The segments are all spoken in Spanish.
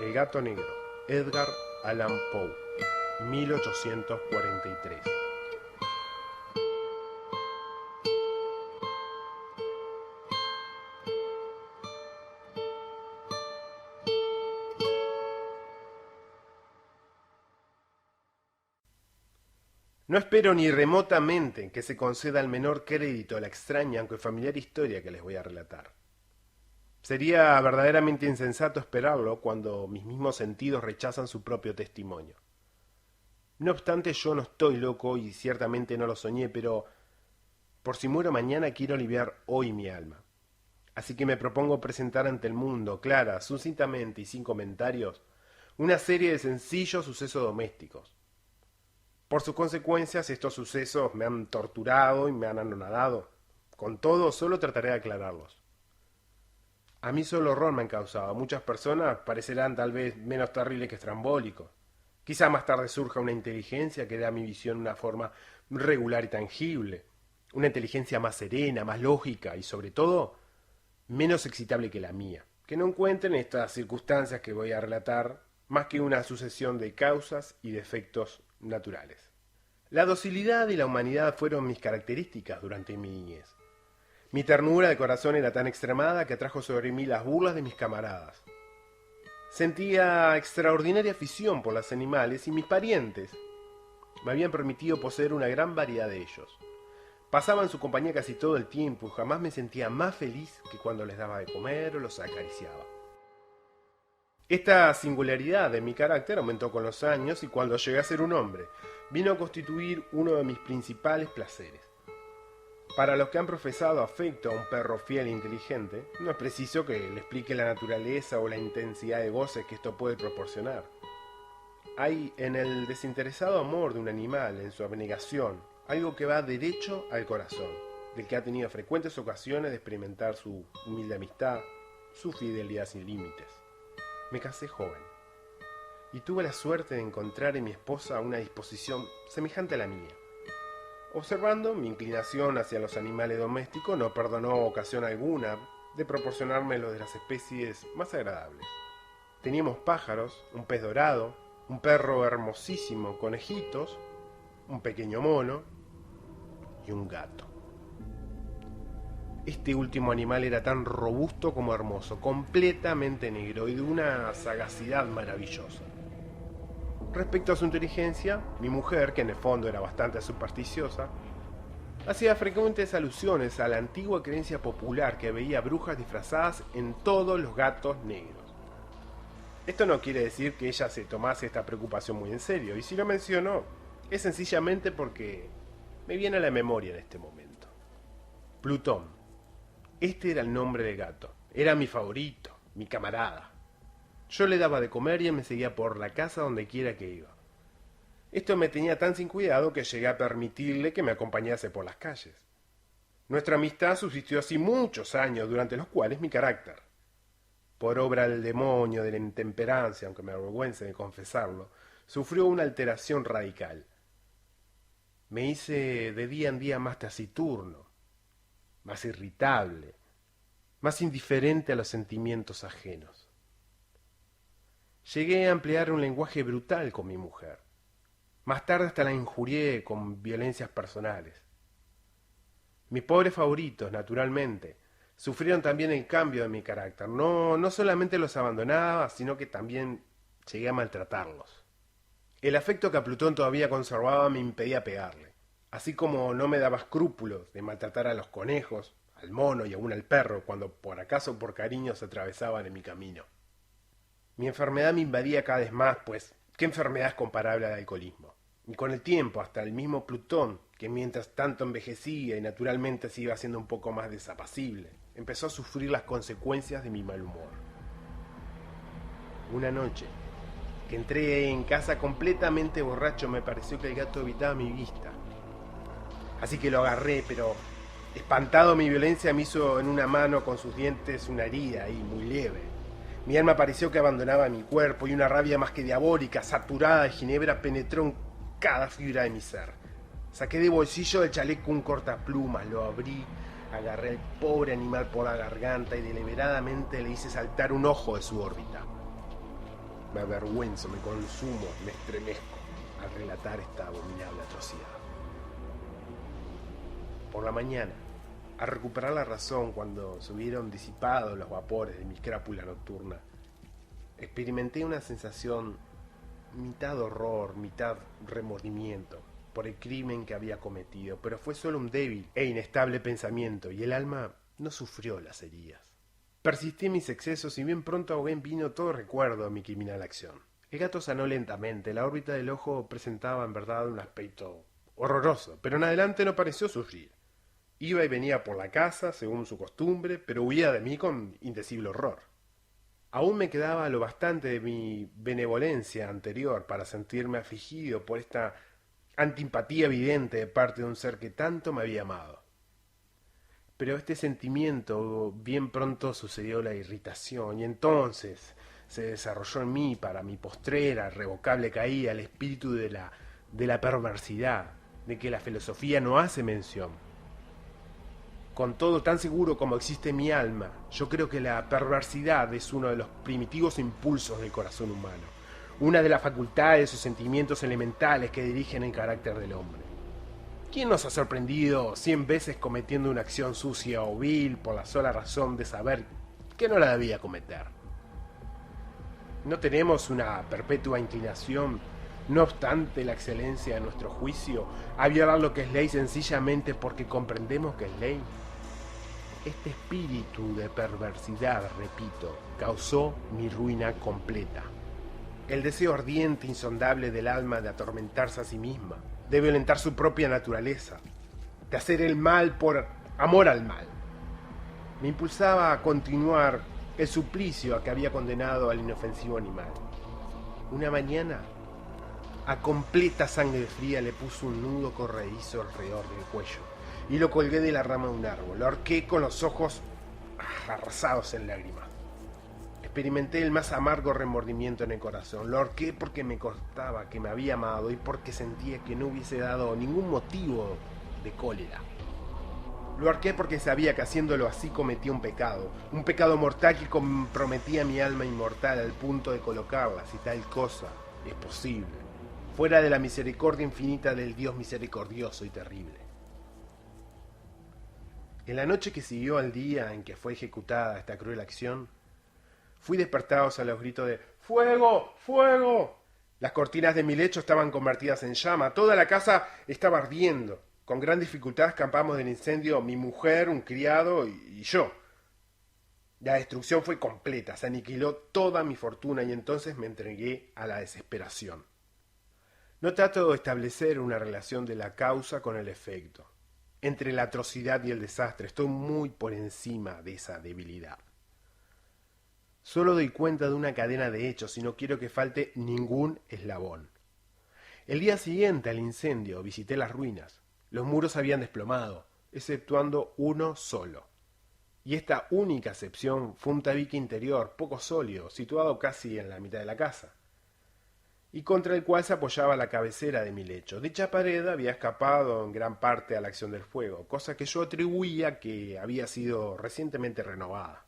El gato negro, Edgar Allan Poe, 1843. No espero ni remotamente que se conceda el menor crédito a la extraña aunque familiar historia que les voy a relatar. Sería verdaderamente insensato esperarlo cuando mis mismos sentidos rechazan su propio testimonio. No obstante, yo no estoy loco y ciertamente no lo soñé, pero por si muero mañana quiero aliviar hoy mi alma. Así que me propongo presentar ante el mundo, clara, sucintamente y sin comentarios, una serie de sencillos sucesos domésticos. Por sus consecuencias, estos sucesos me han torturado y me han anonadado. Con todo, solo trataré de aclararlos. A mí solo horror me han causado. A muchas personas parecerán tal vez menos terribles que estrambólicos. Quizá más tarde surja una inteligencia que dé a mi visión una forma regular y tangible. Una inteligencia más serena, más lógica y, sobre todo, menos excitable que la mía. Que no encuentren estas circunstancias que voy a relatar más que una sucesión de causas y de efectos naturales. La docilidad y la humanidad fueron mis características durante mi niñez. Mi ternura de corazón era tan extremada que atrajo sobre mí las burlas de mis camaradas. Sentía extraordinaria afición por los animales y mis parientes me habían permitido poseer una gran variedad de ellos. Pasaba en su compañía casi todo el tiempo y jamás me sentía más feliz que cuando les daba de comer o los acariciaba. Esta singularidad de mi carácter aumentó con los años y cuando llegué a ser un hombre, vino a constituir uno de mis principales placeres. Para los que han profesado afecto a un perro fiel e inteligente, no es preciso que le explique la naturaleza o la intensidad de goces que esto puede proporcionar. Hay en el desinteresado amor de un animal, en su abnegación, algo que va derecho al corazón, del que ha tenido frecuentes ocasiones de experimentar su humilde amistad, su fidelidad sin límites. Me casé joven y tuve la suerte de encontrar en mi esposa una disposición semejante a la mía. Observando mi inclinación hacia los animales domésticos, no perdonó ocasión alguna de proporcionarme lo de las especies más agradables. Teníamos pájaros, un pez dorado, un perro hermosísimo, conejitos, un pequeño mono y un gato. Este último animal era tan robusto como hermoso, completamente negro y de una sagacidad maravillosa. Respecto a su inteligencia, mi mujer, que en el fondo era bastante supersticiosa, hacía frecuentes alusiones a la antigua creencia popular que veía brujas disfrazadas en todos los gatos negros. Esto no quiere decir que ella se tomase esta preocupación muy en serio, y si lo menciono, es sencillamente porque me viene a la memoria en este momento. Plutón. Este era el nombre del gato. Era mi favorito, mi camarada. Yo le daba de comer y él me seguía por la casa donde quiera que iba. Esto me tenía tan sin cuidado que llegué a permitirle que me acompañase por las calles. Nuestra amistad subsistió así muchos años, durante los cuales mi carácter, por obra del demonio de la intemperancia, aunque me avergüence de confesarlo, sufrió una alteración radical. Me hice de día en día más taciturno, más irritable, más indiferente a los sentimientos ajenos. Llegué a emplear un lenguaje brutal con mi mujer. Más tarde hasta la injurié con violencias personales. Mis pobres favoritos, naturalmente, sufrieron también el cambio de mi carácter. No solamente los abandonaba, sino que también llegué a maltratarlos. El afecto que a Plutón todavía conservaba me impedía pegarle, así como no me daba escrúpulos de maltratar a los conejos, al mono y aún al perro cuando por acaso o por cariño se atravesaban en mi camino. Mi enfermedad me invadía cada vez más, pues, ¿qué enfermedad es comparable al alcoholismo? Y con el tiempo, hasta el mismo Plutón, que mientras tanto envejecía y naturalmente se iba haciendo un poco más desapacible, empezó a sufrir las consecuencias de mi mal humor. Una noche, que entré en casa completamente borracho, me pareció que el gato evitaba mi vista. Así que lo agarré, pero espantado mi violencia me hizo en una mano con sus dientes una herida ahí muy leve. Mi alma pareció que abandonaba mi cuerpo y una rabia más que diabólica, saturada de ginebra, penetró en cada fibra de mi ser. Saqué de bolsillo del chaleco un cortaplumas, lo abrí, agarré al pobre animal por la garganta y deliberadamente le hice saltar un ojo de su órbita. Me avergüenzo, me consumo, me estremezco al relatar esta abominable atrocidad. Por la mañana, al recuperar la razón cuando se hubieron disipado los vapores de mi crápula nocturna, experimenté una sensación mitad horror, mitad remordimiento por el crimen que había cometido, pero fue solo un débil e inestable pensamiento y el alma no sufrió las heridas. Persistí en mis excesos y bien pronto ahogué en vino todo recuerdo de mi criminal acción. El gato sanó lentamente, la órbita del ojo presentaba en verdad un aspecto horroroso, pero en adelante no pareció sufrir. Iba y venía por la casa, según su costumbre, pero huía de mí con indecible horror. Aún me quedaba lo bastante de mi benevolencia anterior para sentirme afligido por esta antipatía evidente de parte de un ser que tanto me había amado. Pero este sentimiento bien pronto sucedió la irritación y entonces se desarrolló en mí para mi postrera, irrevocable caída, el espíritu de la perversidad, de que la filosofía no hace mención. Con todo, tan seguro como existe mi alma, yo creo que la perversidad es uno de los primitivos impulsos del corazón humano, una de las facultades o sentimientos elementales que dirigen el carácter del hombre. ¿Quién nos ha sorprendido 100 veces cometiendo una acción sucia o vil por la sola razón de saber que no la debía cometer? ¿No tenemos una perpetua inclinación, no obstante la excelencia de nuestro juicio, a violar lo que es ley sencillamente porque comprendemos que es ley? Este espíritu de perversidad, repito, causó mi ruina completa. El deseo ardiente, insondable del alma de atormentarse a sí misma, de violentar su propia naturaleza, de hacer el mal por amor al mal, me impulsaba a continuar el suplicio a que había condenado al inofensivo animal. Una mañana, a completa sangre fría le puse un nudo corredizo alrededor del cuello y lo colgué de la rama de un árbol. Lo ahorqué con los ojos arrasados en lágrimas. Experimenté el más amargo remordimiento en el corazón. Lo ahorqué porque me constaba que me había amado y porque sentía que no hubiese dado ningún motivo de cólera. Lo ahorqué porque sabía que haciéndolo así cometía un pecado mortal que comprometía mi alma inmortal al punto de colocarla, si tal cosa es posible, fuera de la misericordia infinita del Dios misericordioso y terrible. En la noche que siguió al día en que fue ejecutada esta cruel acción, fui despertado a los gritos de ¡Fuego! ¡Fuego! Las cortinas de mi lecho estaban convertidas en llama, toda la casa estaba ardiendo. Con gran dificultad escapamos del incendio mi mujer, un criado y yo. La destrucción fue completa, se aniquiló toda mi fortuna y entonces me entregué a la desesperación. No trato de establecer una relación de la causa con el efecto. Entre la atrocidad y el desastre estoy muy por encima de esa debilidad. Solo doy cuenta de una cadena de hechos y no quiero que falte ningún eslabón. El día siguiente al incendio visité las ruinas. Los muros habían desplomado, exceptuando uno solo. Y esta única excepción fue un tabique interior, poco sólido, situado casi en la mitad de la casa, y contra el cual se apoyaba la cabecera de mi lecho. Dicha pared había escapado en gran parte a la acción del fuego, cosa que yo atribuía que había sido recientemente renovada.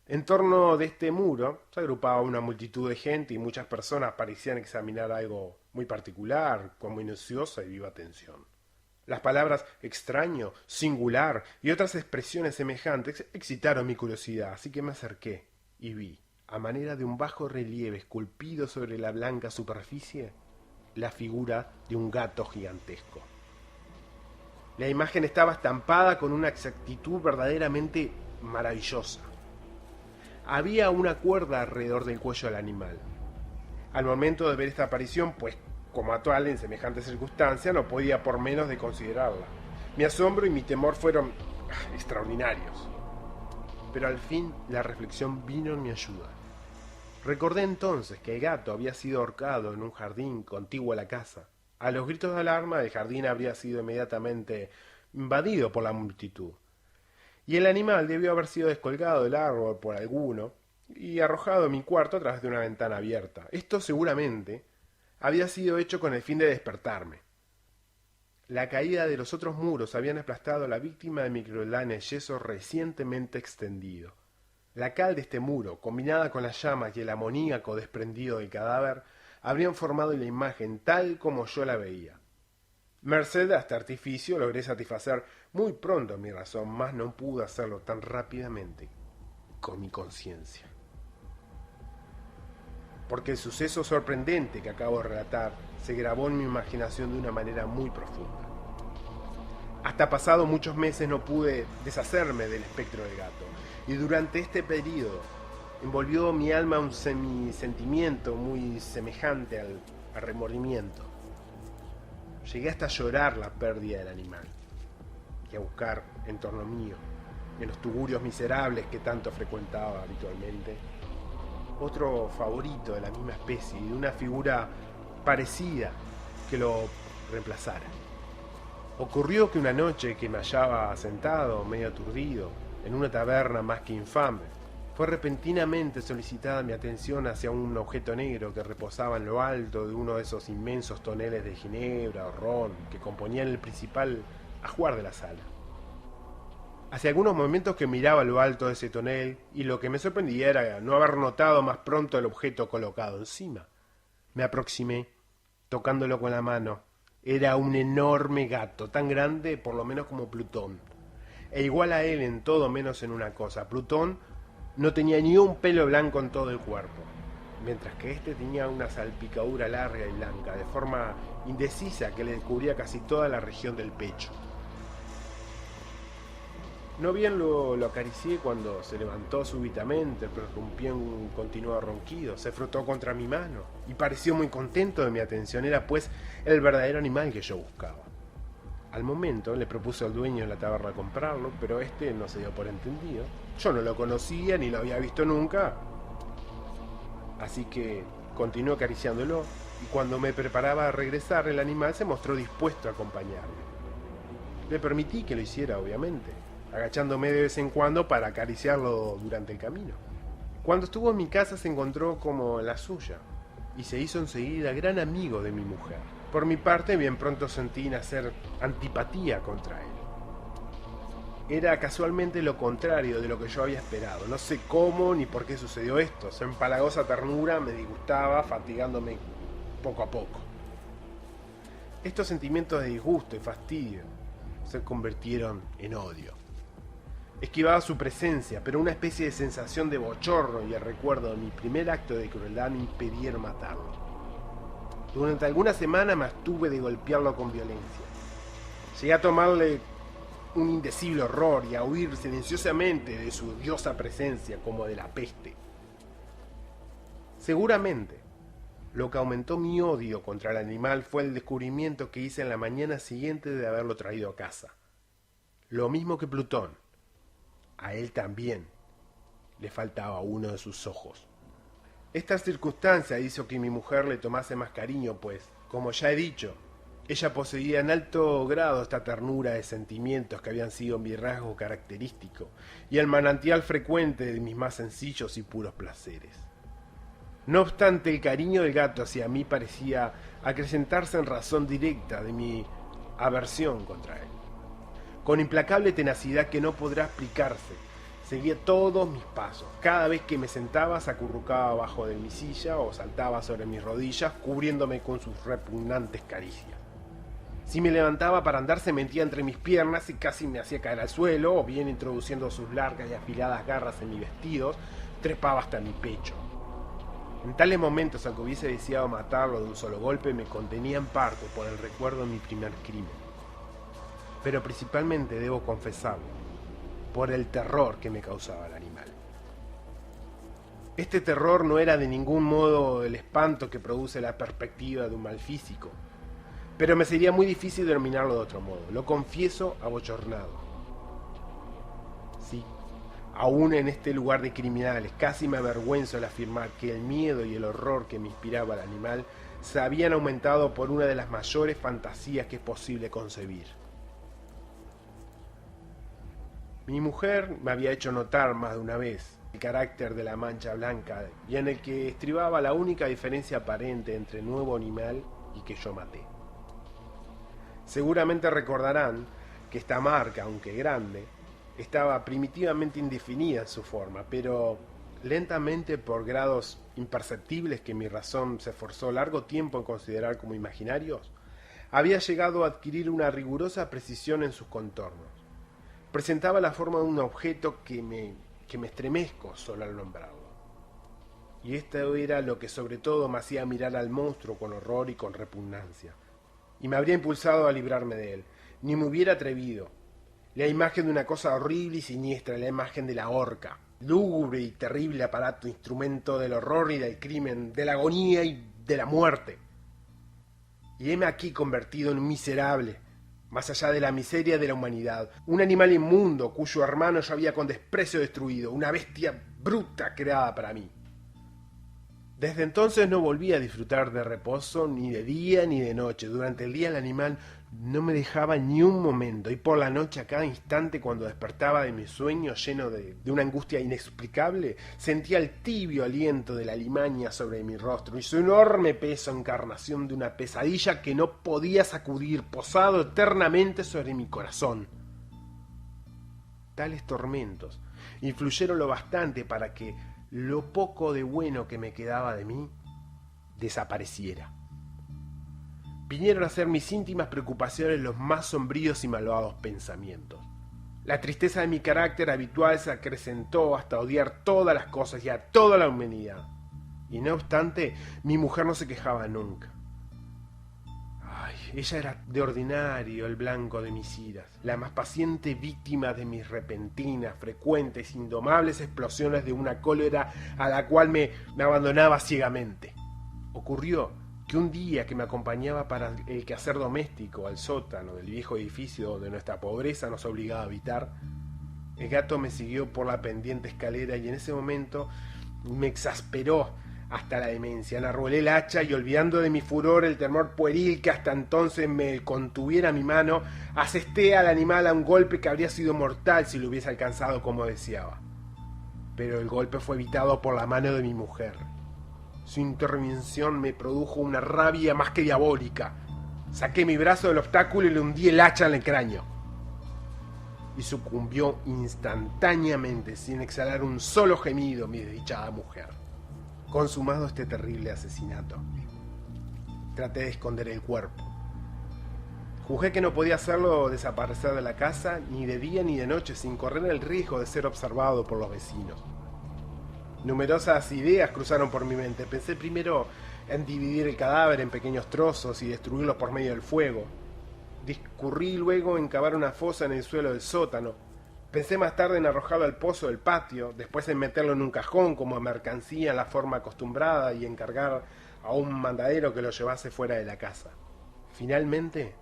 En torno de este muro se agrupaba una multitud de gente y muchas personas parecían examinar algo muy particular, con minuciosa y viva atención. Las palabras extraño, singular y otras expresiones semejantes excitaron mi curiosidad, así que me acerqué y vi, a manera de un bajo relieve esculpido sobre la blanca superficie, la figura de un gato gigantesco. La imagen estaba estampada con una exactitud verdaderamente maravillosa. Había una cuerda alrededor del cuello del animal. Al momento de ver esta aparición, pues como a tal en semejantes circunstancias, no podía por menos de considerarla. Mi asombro y mi temor fueron extraordinarios. Pero al fin la reflexión vino en mi ayuda. Recordé entonces que el gato había sido ahorcado en un jardín contiguo a la casa. A los gritos de alarma, el jardín habría sido inmediatamente invadido por la multitud, y el animal debió haber sido descolgado del árbol por alguno y arrojado en mi cuarto a través de una ventana abierta. Esto seguramente había sido hecho con el fin de despertarme. La caída de los otros muros habían aplastado a la víctima de mi crueldad en el yeso recientemente extendido. La cal de este muro, combinada con las llamas y el amoníaco desprendido del cadáver, habrían formado la imagen tal como yo la veía. Merced a este artificio logré satisfacer muy pronto mi razón, mas no pude hacerlo tan rápidamente con mi conciencia. Porque el suceso sorprendente que acabo de relatar se grabó en mi imaginación de una manera muy profunda. Hasta pasado muchos meses no pude deshacerme del espectro del gato, y durante este periodo envolvió mi alma un semisentimiento muy semejante al remordimiento. Llegué hasta a llorar la pérdida del animal y a buscar en torno mío, en los tugurios miserables que tanto frecuentaba habitualmente, otro favorito de la misma especie y de una figura parecida que lo reemplazara. Ocurrió que una noche que me hallaba sentado, medio aturdido, en una taberna más que infame, fue repentinamente solicitada mi atención hacia un objeto negro que reposaba en lo alto de uno de esos inmensos toneles de ginebra o ron que componían el principal ajuar de la sala. Hace algunos momentos que miraba lo alto de ese tonel y lo que me sorprendía era no haber notado más pronto el objeto colocado encima. Me aproximé, tocándolo con la mano. Era un enorme gato, tan grande por lo menos como Plutón, e igual a él en todo menos en una cosa. Plutón no tenía ni un pelo blanco en todo el cuerpo, mientras que este tenía una salpicadura larga y blanca, de forma indecisa que le cubría casi toda la región del pecho. No bien lo acaricié cuando se levantó súbitamente, prorrumpió en un continuado ronquido, se frotó contra mi mano y pareció muy contento de mi atención. Era pues el verdadero animal que yo buscaba. Al momento le propuse al dueño de la taberna comprarlo, pero este no se dio por entendido. Yo no lo conocía ni lo había visto nunca, así que continué acariciándolo y cuando me preparaba a regresar el animal se mostró dispuesto a acompañarme. Le permití que lo hiciera, obviamente, agachándome de vez en cuando para acariciarlo durante el camino. Cuando estuvo en mi casa se encontró como la suya y se hizo enseguida gran amigo de mi mujer. Por mi parte, bien pronto sentí nacer antipatía contra él. Era casualmente lo contrario de lo que yo había esperado. No sé cómo ni por qué sucedió esto. Su empalagosa ternura me disgustaba, fatigándome poco a poco. Estos sentimientos de disgusto y fastidio se convirtieron en odio. Esquivaba su presencia, pero una especie de sensación de bochorno y el recuerdo de mi primer acto de crueldad me impidieron matarlo. Durante algunas semanas me abstuve de golpearlo con violencia. Llegué a tomarle un indecible horror y a huir silenciosamente de su odiosa presencia como de la peste. Seguramente, lo que aumentó mi odio contra el animal fue el descubrimiento que hice en la mañana siguiente de haberlo traído a casa. Lo mismo que Plutón. A él también le faltaba uno de sus ojos. Esta circunstancia hizo que mi mujer le tomase más cariño, pues, como ya he dicho, ella poseía en alto grado esta ternura de sentimientos que habían sido mi rasgo característico y el manantial frecuente de mis más sencillos y puros placeres. No obstante, el cariño del gato hacia mí parecía acrecentarse en razón directa de mi aversión contra él. Con implacable tenacidad que no podrá explicarse, seguía todos mis pasos. Cada vez que me sentaba, se acurrucaba abajo de mi silla o saltaba sobre mis rodillas, cubriéndome con sus repugnantes caricias. Si me levantaba para andar, se metía entre mis piernas y casi me hacía caer al suelo, o bien introduciendo sus largas y afiladas garras en mis vestidos, trepaba hasta mi pecho. En tales momentos, aunque hubiese deseado matarlo de un solo golpe, me contenía en parte por el recuerdo de mi primer crimen. Pero principalmente, debo confesarlo, por el terror que me causaba el animal. Este terror no era de ningún modo el espanto que produce la perspectiva de un mal físico, pero me sería muy difícil denominarlo de otro modo. Lo confieso abochornado. Sí, aún en este lugar de criminales, casi me avergüenzo al afirmar que el miedo y el horror que me inspiraba el animal se habían aumentado por una de las mayores fantasías que es posible concebir. Mi mujer me había hecho notar más de una vez el carácter de la mancha blanca y en el que estribaba la única diferencia aparente entre el nuevo animal y que yo maté. Seguramente recordarán que esta marca, aunque grande, estaba primitivamente indefinida en su forma, pero lentamente, por grados imperceptibles que mi razón se esforzó largo tiempo en considerar como imaginarios, había llegado a adquirir una rigurosa precisión en sus contornos. Presentaba la forma de un objeto que me estremezco solo al nombrarlo. Y esto era lo que sobre todo me hacía mirar al monstruo con horror y con repugnancia. Y me habría impulsado a librarme de él. Ni me hubiera atrevido. La imagen de una cosa horrible y siniestra, la imagen de la horca. Lúgubre y terrible aparato, instrumento del horror y del crimen, de la agonía y de la muerte. Y heme aquí convertido en un miserable, más allá de la miseria de la humanidad, un animal inmundo cuyo hermano yo había con desprecio destruido, una bestia bruta creada para mí. Desde entonces no volví a disfrutar de reposo ni de día ni de noche. Durante el día el animal no me dejaba ni un momento, y por la noche a cada instante, cuando despertaba de mi sueño lleno de una angustia inexplicable, sentía el tibio aliento de la limaña sobre mi rostro y su enorme peso, encarnación de una pesadilla que no podía sacudir, posado eternamente sobre mi corazón. Tales tormentos influyeron lo bastante para que lo poco de bueno que me quedaba de mí desapareciera. Vinieron a ser mis íntimas preocupaciones los más sombríos y malvados pensamientos. La tristeza de mi carácter habitual se acrecentó hasta odiar todas las cosas y a toda la humanidad. Y no obstante, mi mujer no se quejaba nunca. Ay, ella era de ordinario el blanco de mis iras, la más paciente víctima de mis repentinas, frecuentes, indomables explosiones de una cólera a la cual me abandonaba ciegamente. Ocurrió que un día que me acompañaba para el quehacer doméstico al sótano del viejo edificio donde nuestra pobreza nos obligaba a habitar, el gato me siguió por la pendiente escalera y en ese momento me exasperó hasta la demencia. Enarbolé el hacha y, olvidando de mi furor el temor pueril que hasta entonces me contuviera mi mano, asesté al animal a un golpe que habría sido mortal si lo hubiese alcanzado como deseaba. Pero el golpe fue evitado por la mano de mi mujer. Su intervención me produjo una rabia más que diabólica. Saqué mi brazo del obstáculo y le hundí el hacha en el cráneo. Y sucumbió instantáneamente, sin exhalar un solo gemido, mi desdichada mujer. Consumado este terrible asesinato, traté de esconder el cuerpo. Juzgué que no podía hacerlo desaparecer de la casa ni de día ni de noche sin correr el riesgo de ser observado por los vecinos. Numerosas ideas cruzaron por mi mente. Pensé primero en dividir el cadáver en pequeños trozos y destruirlo por medio del fuego. Discurrí luego en cavar una fosa en el suelo del sótano. Pensé más tarde en arrojarlo al pozo del patio, después en meterlo en un cajón como mercancía en la forma acostumbrada y encargar a un mandadero que lo llevase fuera de la casa. Finalmente,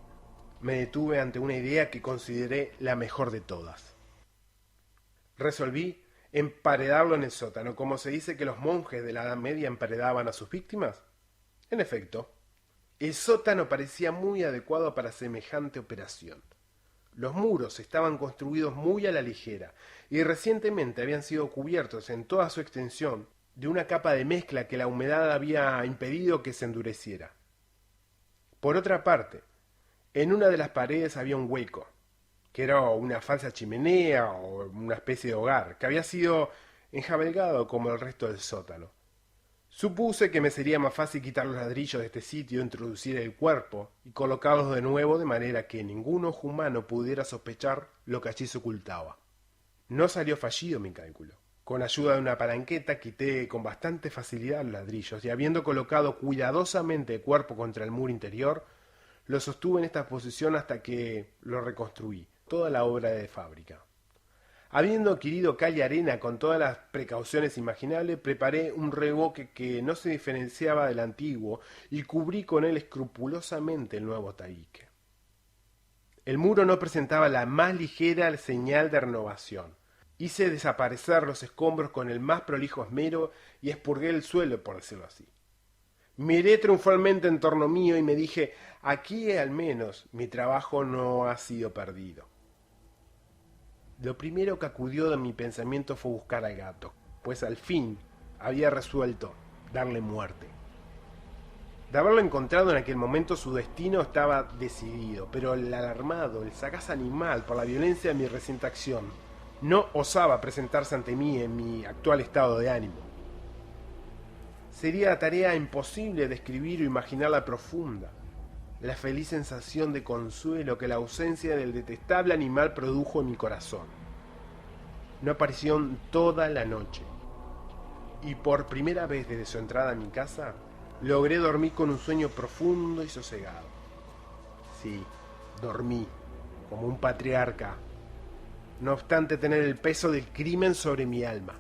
me detuve ante una idea que consideré la mejor de todas. Resolví emparedarlo en el sótano, como se dice que los monjes de la Edad Media emparedaban a sus víctimas. En efecto, el sótano parecía muy adecuado para semejante operación. Los muros estaban construidos muy a la ligera y recientemente habían sido cubiertos en toda su extensión de una capa de mezcla que la humedad había impedido que se endureciera. Por otra parte, en una de las paredes había un hueco, que era una falsa chimenea o una especie de hogar, que había sido enjabelgado como el resto del sótano. Supuse que me sería más fácil quitar los ladrillos de este sitio, introducir el cuerpo y colocarlos de nuevo de manera que ningún ojo humano pudiera sospechar lo que allí se ocultaba. No salió fallido mi cálculo. Con ayuda de una palanqueta quité con bastante facilidad los ladrillos y, habiendo colocado cuidadosamente el cuerpo contra el muro interior, lo sostuve en esta posición hasta que lo reconstruí, toda la obra de fábrica. Habiendo adquirido cal y arena con todas las precauciones imaginables, preparé un revoque que no se diferenciaba del antiguo y cubrí con él escrupulosamente el nuevo tabique. El muro no presentaba la más ligera señal de renovación. Hice desaparecer los escombros con el más prolijo esmero y expurgué el suelo, por decirlo así. Miré triunfalmente en torno mío y me dije: aquí al menos mi trabajo no ha sido perdido. Lo primero que acudió de mi pensamiento fue buscar al gato, pues al fin había resuelto darle muerte. De haberlo encontrado en aquel momento, su destino estaba decidido, pero el alarmado, el sagaz animal, por la violencia de mi reciente acción, no osaba presentarse ante mí en mi actual estado de ánimo. Sería tarea imposible describir o imaginar la profunda, la feliz sensación de consuelo que la ausencia del detestable animal produjo en mi corazón. No apareció en toda la noche, y por primera vez desde su entrada a mi casa, logré dormir con un sueño profundo y sosegado. Sí, dormí, como un patriarca, no obstante tener el peso del crimen sobre mi alma.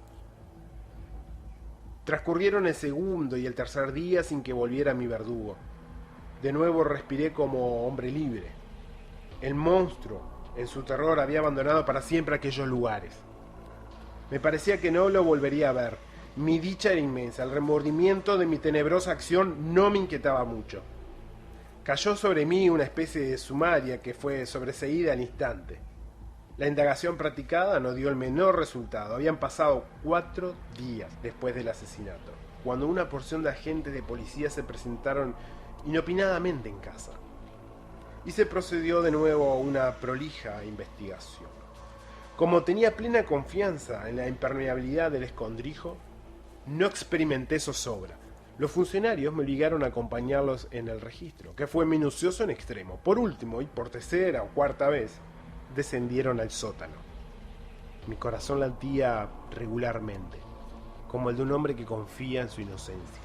Transcurrieron el segundo y el tercer día sin que volviera mi verdugo. De nuevo respiré como hombre libre. El monstruo, en su terror, había abandonado para siempre aquellos lugares. Me parecía que no lo volvería a ver. Mi dicha era inmensa. El remordimiento de mi tenebrosa acción no me inquietaba mucho. Cayó sobre mí una especie de sumaria que fue sobreseída al instante. La indagación practicada no dio el menor resultado. Habían pasado 4 días después del asesinato, cuando una porción de agentes de policía se presentaron inopinadamente en casa. Y se procedió de nuevo a una prolija investigación. Como tenía plena confianza en la impermeabilidad del escondrijo, no experimenté zozobra. Los funcionarios me obligaron a acompañarlos en el registro, que fue minucioso en extremo. Por último, y por tercera o cuarta vez, descendieron al sótano. Mi corazón latía regularmente, como el de un hombre que confía en su inocencia.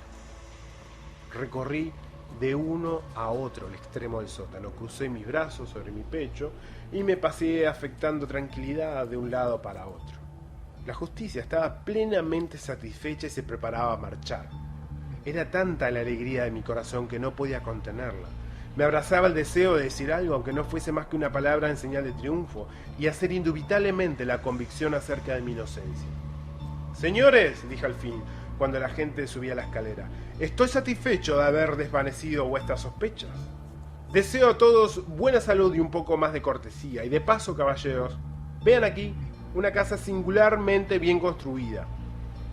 Recorrí de uno a otro el extremo del sótano, crucé mis brazos sobre mi pecho y me paseé afectando tranquilidad de un lado para otro. La justicia estaba plenamente satisfecha y se preparaba a marchar. Era tanta la alegría de mi corazón que no podía contenerla. Me abrazaba el deseo de decir algo, aunque no fuese más que una palabra en señal de triunfo, y hacer indubitablemente la convicción acerca de mi inocencia. «Señores», dije al fin, cuando la gente subía la escalera, «estoy satisfecho de haber desvanecido vuestras sospechas. Deseo a todos buena salud y un poco más de cortesía. Y de paso, caballeros, vean aquí una casa singularmente bien construida».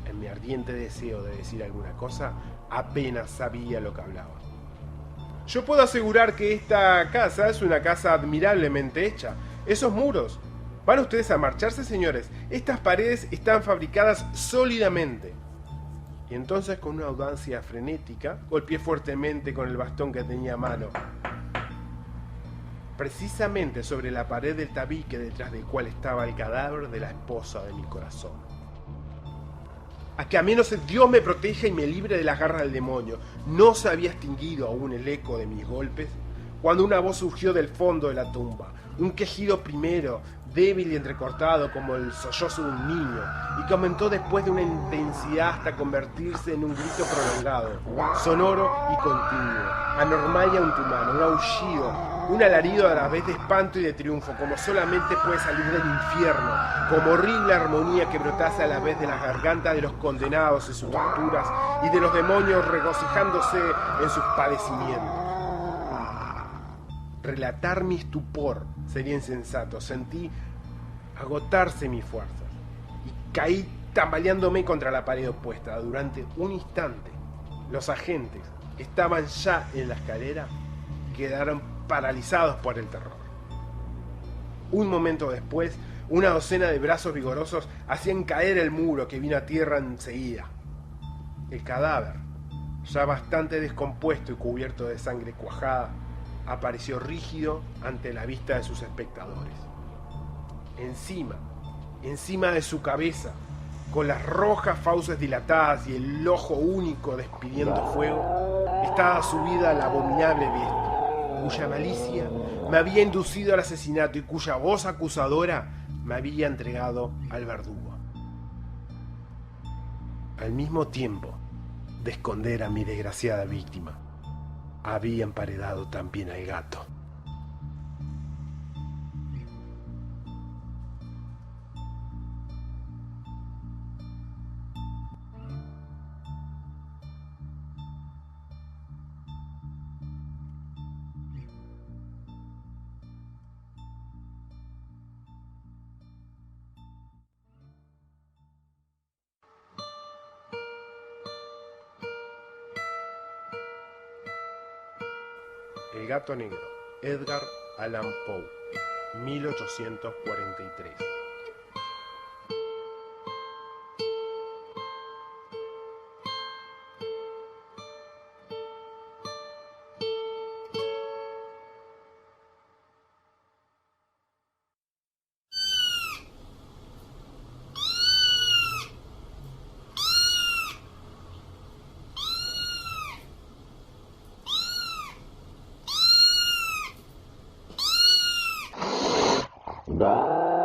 En mi ardiente deseo de decir alguna cosa, apenas sabía lo que hablaba. «Yo puedo asegurar que esta casa es una casa admirablemente hecha. Esos muros. ¿Van ustedes a marcharse, señores? Estas paredes están fabricadas sólidamente». Y entonces, con una audacia frenética, golpeé fuertemente con el bastón que tenía a mano, precisamente sobre la pared del tabique detrás del cual estaba el cadáver de la esposa de mi corazón. «A que a menos Dios me proteja y me libre de las garras del demonio». No se había extinguido aún el eco de mis golpes cuando una voz surgió del fondo de la tumba, un quejido primero, débil y entrecortado como el sollozo de un niño, y que aumentó después de una intensidad hasta convertirse en un grito prolongado, sonoro y continuo, anormal y antimano, un aullido, un alarido a la vez de espanto y de triunfo, como solamente puede salir del infierno, como horrible armonía que brotase a la vez de las gargantas de los condenados en sus torturas y de los demonios regocijándose en sus padecimientos. Relatar mi estupor sería insensato. Sentí agotarse mis fuerzas y caí tambaleándome contra la pared opuesta. Durante un instante, los agentes que estaban ya en la escalera quedaron paralizados por el terror. Un momento después, una docena de brazos vigorosos hacían caer el muro, que vino a tierra enseguida. El cadáver, ya bastante descompuesto y cubierto de sangre cuajada, apareció rígido ante la vista de sus espectadores. Encima de su cabeza, con las rojas fauces dilatadas y el ojo único despidiendo fuego, estaba subida la abominable bestia, cuya malicia me había inducido al asesinato y cuya voz acusadora me había entregado al verdugo. Al mismo tiempo de esconder a mi desgraciada víctima, había emparedado también al gato. El gato negro, Edgar Allan Poe, 1843. Bah.